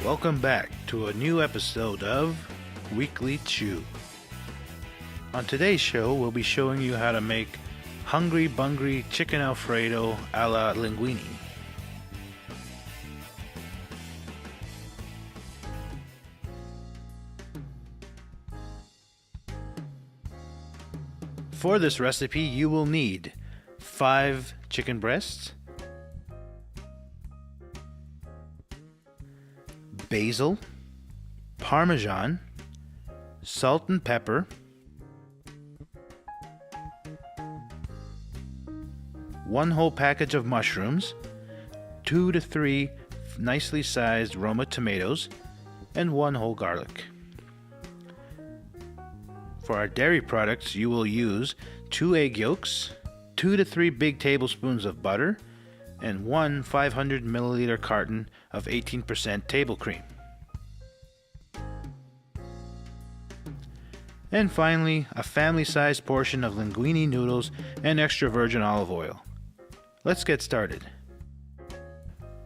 Welcome back to a new episode of Weekly Chew. On today's show, we'll be showing you how to make hungry Bungry chicken Alfredo a la Linguine. For this recipe, you will need 5 chicken breasts, basil, parmesan, salt and pepper, 1 whole package of mushrooms, 2 to 3 nicely sized Roma tomatoes, and 1 whole garlic. For our dairy products, you will use 2 egg yolks, 2 to 3 big tablespoons of butter, and 1 500 milliliter carton of 18% table cream. And finally, a family-sized portion of linguine noodles and extra virgin olive oil. Let's get started.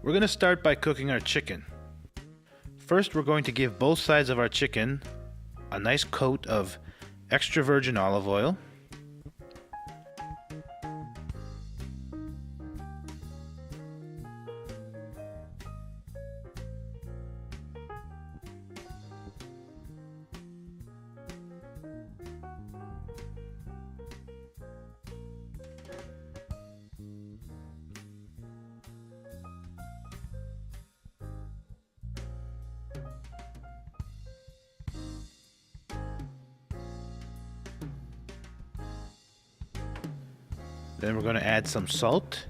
We're going to start by cooking our chicken. First, we're going to give both sides of our chicken a nice coat of extra virgin olive oil. Then we're going to add some salt.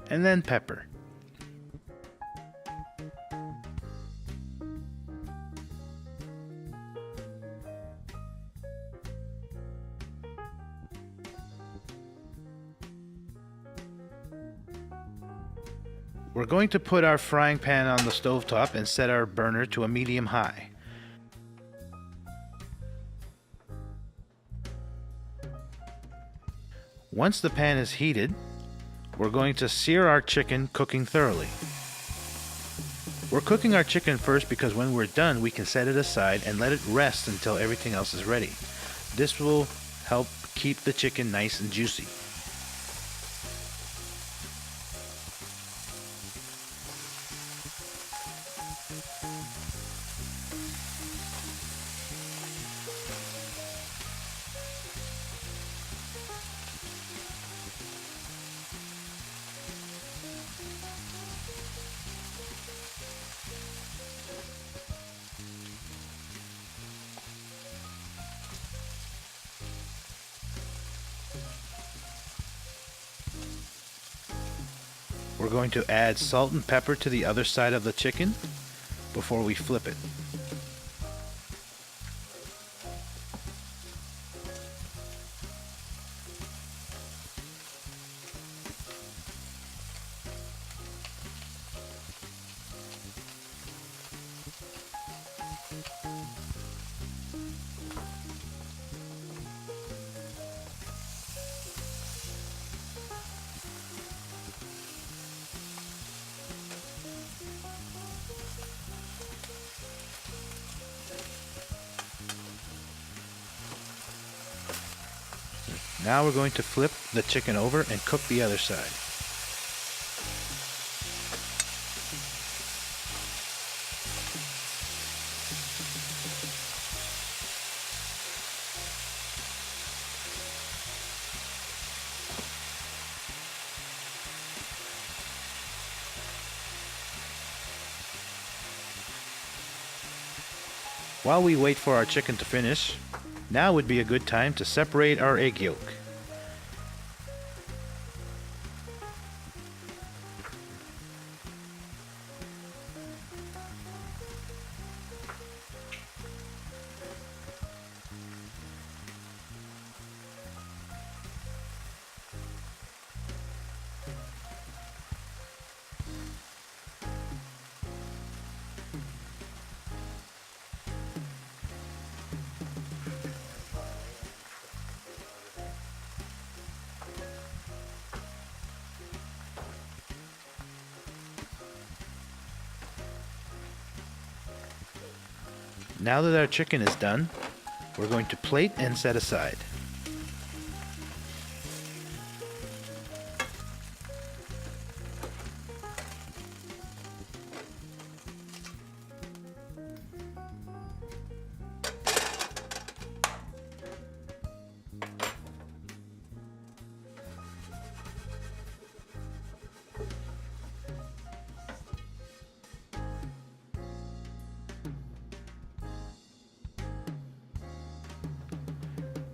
And then pepper. We're going to put our frying pan on the stovetop and set our burner to a medium-high. Once the pan is heated, we're going to sear our chicken, cooking thoroughly. We're cooking our chicken first because when we're done, we can set it aside and let it rest until everything else is ready. This will help keep the chicken nice and juicy. We're going to add salt and pepper to the other side of the chicken before we flip it. Now we're going to flip the chicken over and cook the other side. While we wait for our chicken to finish, now would be a good time to separate our egg yolk. Now that our chicken is done, we're going to plate and set aside.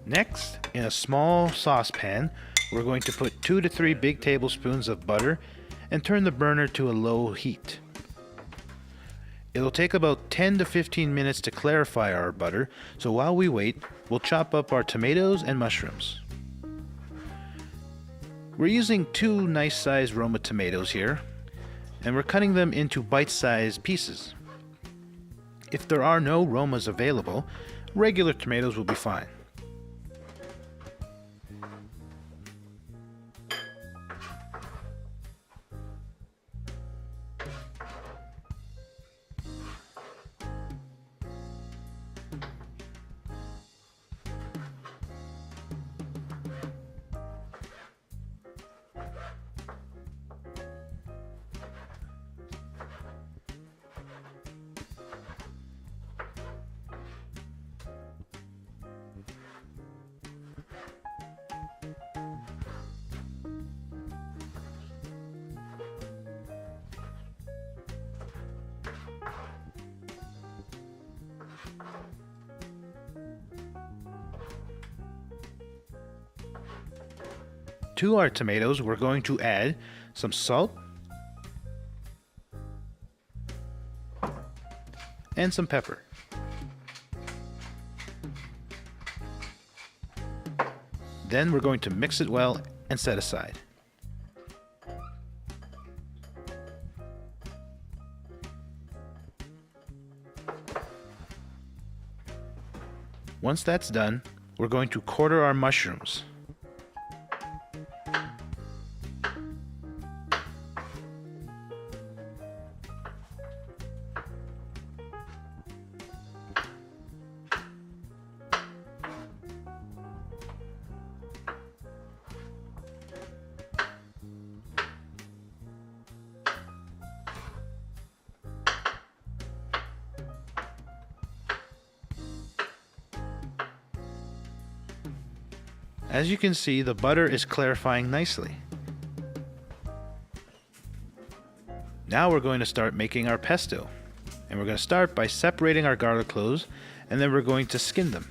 Next, in a small saucepan, we're going to put 2 to 3 big tablespoons of butter and turn the burner to a low heat. It'll take about 10 to 15 minutes to clarify our butter, so while we wait, we'll chop up our tomatoes and mushrooms. We're using 2 nice-sized Roma tomatoes here, and we're cutting them into bite-sized pieces. If there are no Romas available, regular tomatoes will be fine. To our tomatoes, we're going to add some salt and some pepper. Then we're going to mix it well and set aside. Once that's done, we're going to quarter our mushrooms. As you can see, the butter is clarifying nicely. Now we're going to start making our pesto. And we're going to start by separating our garlic cloves, and then we're going to skin them.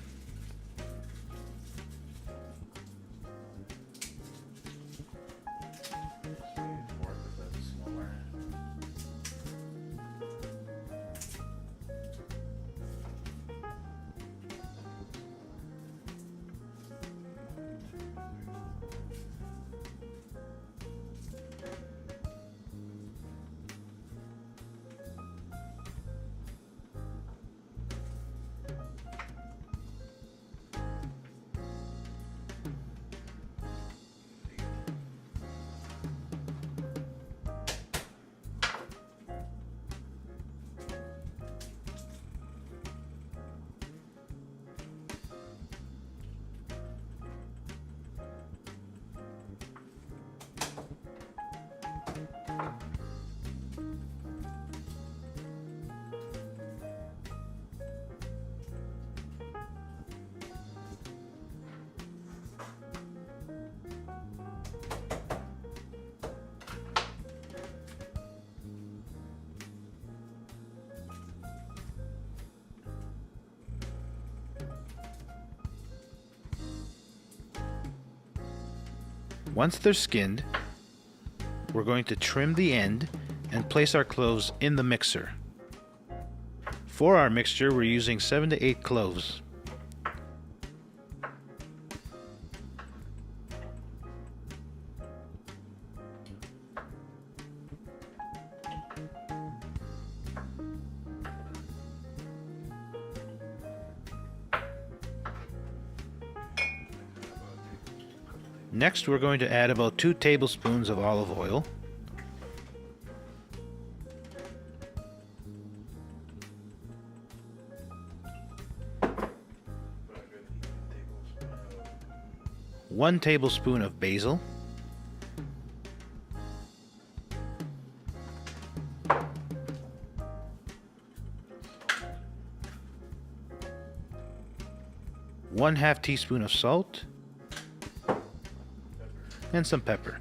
Once they're skinned, we're going to trim the end and place our cloves in the mixer. For our mixture, we're using 7 to 8 cloves. Next, we're going to add about 2 tablespoons of olive oil. 1 tablespoon of basil, ½ teaspoon of salt, and some pepper.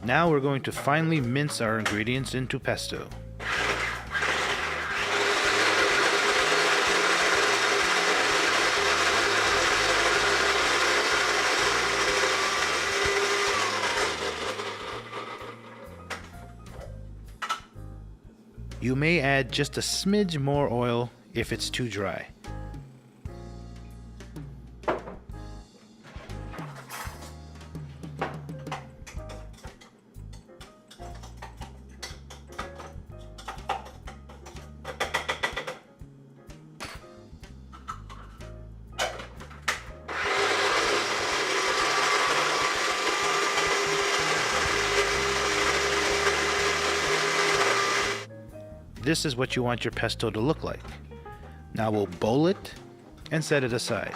Now we're going to finely mince our ingredients into pesto. You may add just a smidge more oil if it's too dry. This is what you want your pesto to look like. Now we'll bowl it and set it aside.